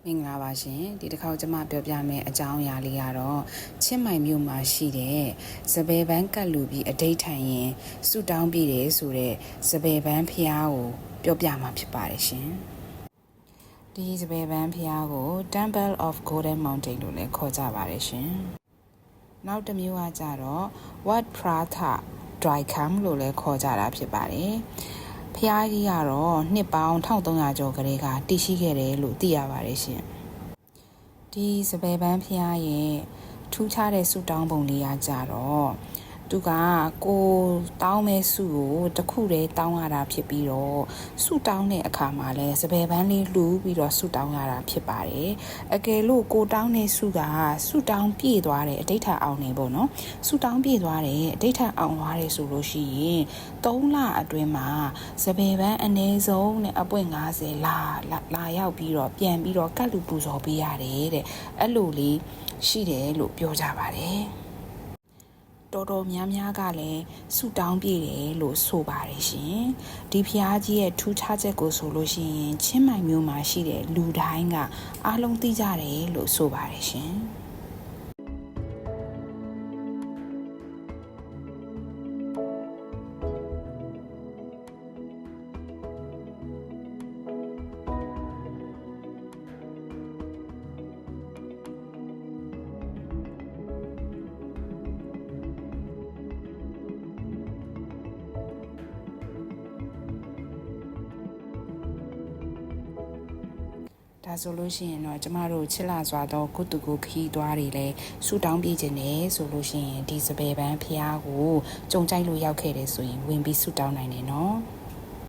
မင်္ဂလာပါရှင်ဒီတစ်ခေါက်ကျွန်မပြောပြမယ့်အကြောင်းအရာလေးကတော့ချင်းမိုင်မြို့မှာရှိတဲ့စပယ်ပန်းကတ်လူပြီးအဓိဋ္ဌာန်ရင်ဆူတောင်းပြတယ်ဆိုတဲ့စပယ်ပန်းဖျားကိုပြောပြမှာဖြစ်ပါတယ်ရှင်ဒီစပယ်ပန်းဖျားကို Temple of Golden Mountain လို့လည်းခေါ်ကြပါတယ်ရှင်နောက်တစ်မျိုးကကြတော့ Wat Pratha Dry Camp လို့လည်းခေါ်ကြတာဖြစ်ပါတယ်ဖျားကြီးကတော့နှစ်ပေါင်း1300ကျော်ကလေးကတည်ရှိခဲ့တယ်လို့သိရပါတယ်ရှင်ဒီစပယ်ပန်းဖျားရဲ့ထူးခြားတဲ့ဆုတောင်းပုံလေးကကြတော့သူကကိုတောင်းမဲ့ဆုကိုတစ်ခုတည်းတောင်းရတာဖြစ်ပြီးတော့ဆုတောင်းတဲ့အခါမှာလဲစပယ်ပန်းလေးလှူပြီးတော့ဆုတောင်းရတာဖြစ်ပါတယ်အကယ်လို့ကိုတောင်းတဲ့ဆုကဆုတောင်းပြည့်သွားတယ်အဋ္ဌာအောင်နေပေါ့နော်ဆုတောင်းပြည့်သွားတယ်အဋ္ဌာအောင်သွားတယ်ဆိုလို့ရှိရင်3လအတွင်းမှာစပယ်ပန်းအနည်းဆုံးနဲ့အပွင့်90လာရောက်ပြီးတော့ပြန်ပြီးတော့ကတ်လူပူဇော်ပေးရတယ်တဲ့အဲ့လိုလေးရှိတယ်လို့ပြောကြပါတယ်တော်တော်များများကလည်းဆူတောင်းပြည့်တယ်လို့ဆိုပါတယ်ရှင်ဒီဖျားကြီးရဲ့ထူးခြားချက်ကိုဆိုလို့ရှိရင်ချင်းမိုင်မြို့မှာရှိတဲ့လူတိုင်းကအားလုံးသိကြတယ်လို့ဆိုပါတယ်ရှင်ဒါဆိုလို့ရှိရင်တော့ကျမတို့ချစ်လာစွာတော့ကုတူကိုခီးသွားတွေလဲဆူတောင်းပြခြင်းနဲ့ဆိုလို့ရှိရင်ဒီစပယ်ပန်းဖျားကိုကြုံကြိုက်လို့ရောက်ခဲ့တယ်ဆိုရင်ဝင်ပြီးဆူတောင်းနိုင်တယ်နော်